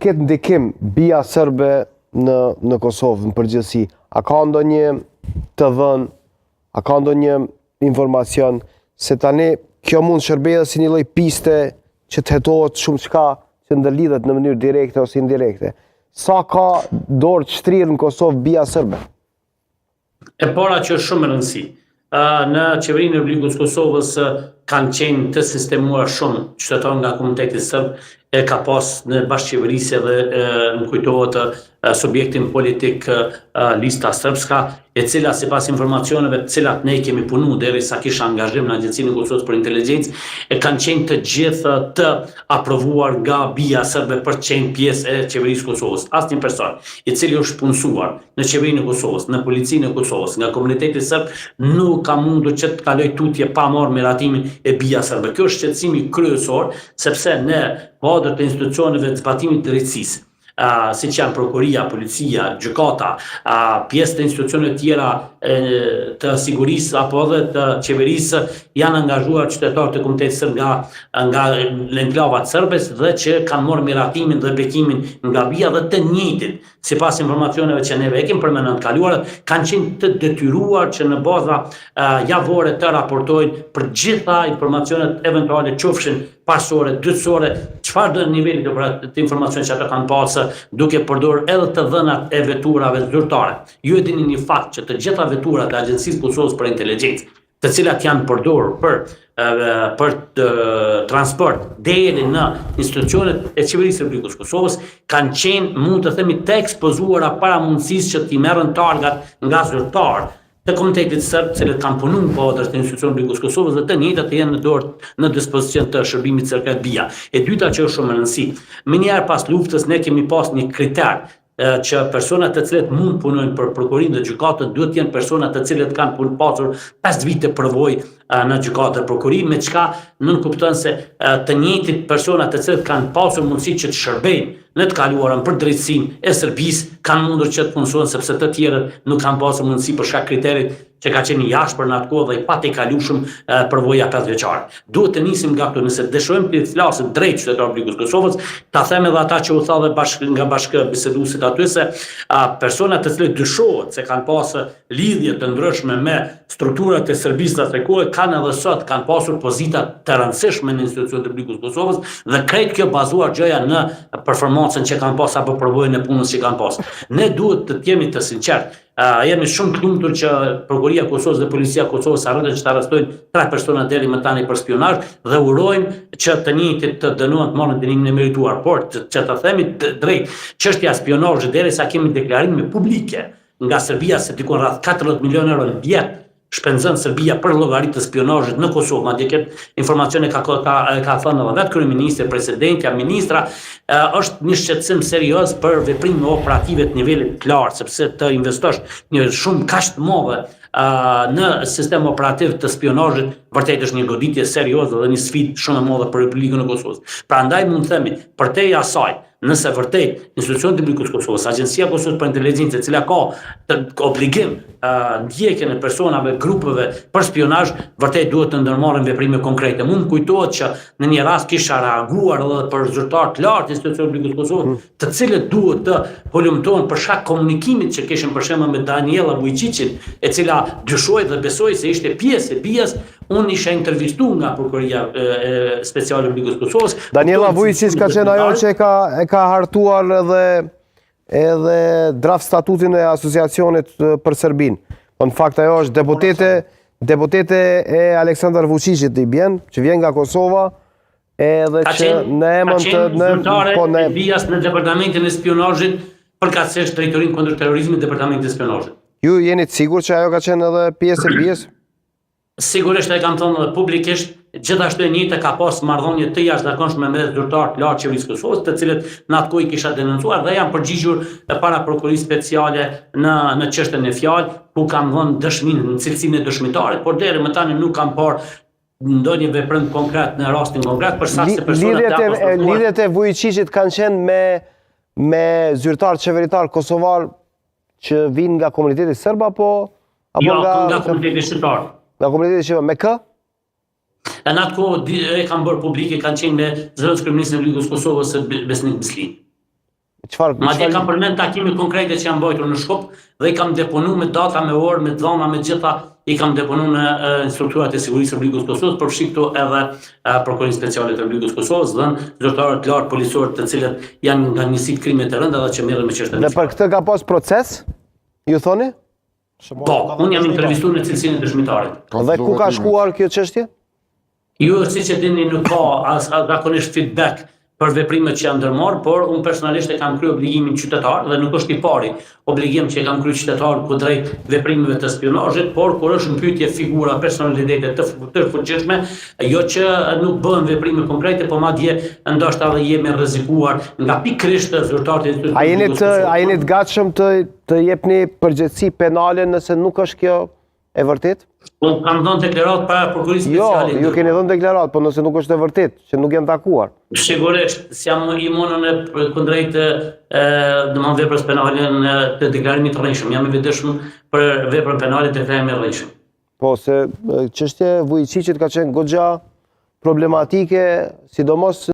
të ketë ndikim bija serbe në Kosovë në përgjithësi? A ka ndonjë të dhënë, a ka ndonjë informacion se tani kjo mund shërbejë si një lloj piste që të hetohet shumë çka që ndërlidhet në mënyrë direkte ose indirekte? Sa ka dorë të shtrirë në Kosovë bija serbe? E para që është shumë e rëndësi. Në qeverinë e Republikës Kosovës kanë qenë të sistemuar shumë qytetarë nga komuniteti serb, e ka pas në bashkëqeverisje dhe më kujtohet subjektin politik Lista Srpska, e cila sipas informacioneve të cilat ne kemi punu derisa kisha angazhim në Agjencinë e Kosovës për Inteligjencë, e kanë qenë të gjithë të aprovuar nga bija serbe për të qenë pjesë e qeverisë Kosovës. Asnjë person i cili është punësuar në qeverinë e Kosovës, në policinë e Kosovës, nga komuniteti serb, nuk ka mundur që të kaloj tutje pa marrë miratimin e bija serbe. Kjo është shqetësimi kryesor, sepse ne kuadër të institucioneve të zbatimit të drejtësisë, si që janë prokuria, policia, gjykata, pjesë të institucioneve tjera të sigurisë apo edhe të qeverisë, janë angazhuar qytetarë të komunitetit serb nga enklavat serbes dhe që kanë marrë miratimin dhe bekimin nga bija dhe të njëjtin, sipas informacioneve që neve e kemi përmendur të kaluarat, kanë qenë të detyruar që në baza javore të raportojnë për gjitha informacionet eventuale, qofshin parsore, dytësore, çfarë do niveli të informacion që ata kanë pasë, duke përdorur edhe të dhënat e veturave zyrtare. Ju e dini një fakt që të gjitha veturat e Agjencisë Kosovës për Inteligjencë, të cilat janë përdorur për transport deri në institucionet e qeverisë së Republikës Kosovës, kanë qenë, mund të themi, të ekspozuara para mundësisë që t'i merren targat nga zyrtar të komunitetit serb, të cilët kanë punuar në kuadër të institucionit të Republikës Kosovës dhe të njëjtat të jenë në dorë në dispozicion të shërbimit sekret bija. E dyta që është shumë e rëndësishme, më njëherë pas luftës ne kemi pas një kriter që personat të cilët mund punojnë për prokurinë dhe gjykatën duhet të jenë personat të cilët kanë pasur 5 vite përvojë në gjykatë dhe prokuri, me çka nënkupton se të njëjtit personat të cilët kanë pasur mundësi që të shërbejnë në të kaluarën për drejtësinë e Serbisë kanë mundur që të punësojnë, sepse të tjerët nuk kanë pasur mundësi për shkak kriterit që ka qenë jashtë për në atë kohë dhe i pati kalueshëm përvoja 5 vjeçare. Duhet të nisim nga këtu, nëse dëshirojmë të flasim drejt qytetarëve të Republikës Kosovës, ta them edhe ata që u tha dhe nga bashkëbiseduesit aty se personat të cilët dyshohet se kanë pasur lidhje të ndryshme me strukturat e Serbisë atë kohë kanë edhe sot kanë pasur pozita të rëndësishme në institucionet e Republikës Kosovës dhe krejt kjo bazuar gjëja në performancën që kanë pasur apo përvojën e punës që kanë pasur. Ne duhet të jemi të sinqertë. Jemi shumë të lumtur që Prokuria e Kosovës dhe Policia e Kosovës arritën që të arrestojnë 3 persona deri më tani për spionazh dhe urojmë që të njëjtit të dënohen të marrin dënimin e merituar, por që të themi drejt, çështja e spionazhit derisa kemi deklarime publike nga Serbia se diku rreth 14 milionë euro në vit shpenzon Serbia për llogaritë të spionazhit në Kosovë, madje këtë informacione ka thënë edhe vetë kryeministri, presidenti, ministra, është një shqetësim serioz për veprime operative të nivelit të lartë, sepse të investosh një shumë kaq të madhe në sistem operativ të spionazhit vërtet është një goditje serioze dhe një sfidë shumë e madhe për Republikën e Kosovës. Prandaj mund të themi, përtej asaj, nëse vërtet institucionet e Republikës Kosovës, Agjencia e Kosovës për Inteligjencë, e cila ka obligim ndjekjen e personave, grupeve për spionazh, vërtet duhet të ndërmarrin veprime konkrete. Mund kujtohet që në një rast kisha reaguar edhe për zyrtar të lartë institucionet e Republikës Kosovës, të cilët duhet të holumtohen për shkak komunikimit që kishin për shembull me Daniela Vujčićin, e cila dyshoi dhe besoi se ishte pjesë e bijës. Unë isha intervistuar nga Prokuria Speciale e Republikës Kosovës. Daniela Vujčić ka qenë ajo që e ka hartuar edhe draft statutin e asociacionit për Serbinë. Në fakt ajo është deputete e Aleksandar Vučićit i bjen, që vjen nga Kosova, edhe që në emën të zyrtare e bijës në departamentin e spionazhit, përkatësisht drejtorinë kundër terrorizmit, departamentin e spionazhit. Ju jeni të sigurt që ajo ka qenë edhe pjesë e bijës? Sigurisht e kam thënë publikisht, gjithashtu e njëjta ka pas marrëdhënie të jashtëzakonshme me zyrtar të lartë qeverisë Kosovës, të cilët në atë kohë kisha denoncuar dhe janë përgjigjur para prokurisë speciale në çështjen e fjalë, ku kam dhënë dëshminë në cilësinë e dëshmitarit, por deri më tani nuk kam parë ndonjë veprim konkret në rastin konkret për sa se personat lidhjet e Vujčićit kanë qenë me zyrtar qeveritar kosovar që vinë nga komuniteti serb apo nga komuniteti shqiptar. Nga komuniteti shqiptar me kë? Në atë kohë e kanë bërë publike, kanë qenë me zëvendës kryeministrin e Republikës Kosovës Besnik Bisllin. Madje kam përmend takime konkrete që janë mbajtur në Shkup dhe i kam deponuar me data, me orë, me dhoma, me gjitha, i kam deponuar në strukturat e sigurisë së Republikës Kosovës, përfshi këtu edhe Prokurorin Speciale të Republikës Kosovës dhe zyrtarët lartë policorë të cilët janë nga njësitë krime të rënda dhe që merren me çështën. Dhe për këtë ka pas proces, ju thoni? Po, unë jam intervistuar në cilësinë e dëshmitarit. Dhe ku ka shkuar kjo çështje? Ju siç e dini nuk ka zakonisht feedback për veprimet që janë ndërmarrë, por unë personalisht e kam kryer obligimin qytetar dhe nuk është i pari obligim që e kam kryer qytetar kundrejt veprimeve të spionazhit, por kur është në pyetje figura personalitete të fuqishme, jo që nuk bëhen veprime konkrete, po madje ndoshta edhe jemi rrezikuar nga pikërisht zyrtarët e A jeni të gatshëm të jepni përgjegjësi penale nëse nuk është kjo e vërtet? Unë kam dhënë deklarat para prokurisë Jo, speciale. ju keni dhënë deklarat, po nëse nuk është e vërtet, që nuk janë takuar. Sigurisht, s'jam i munën kundrejt domthonë veprës penale të deklarimit të rrënjshëm. Jam i vetëdijshëm për veprën penale të deklarimit të rrënjshëm. Po, se çështja e Vujiciqit ka qenë goxha problematike, sidomos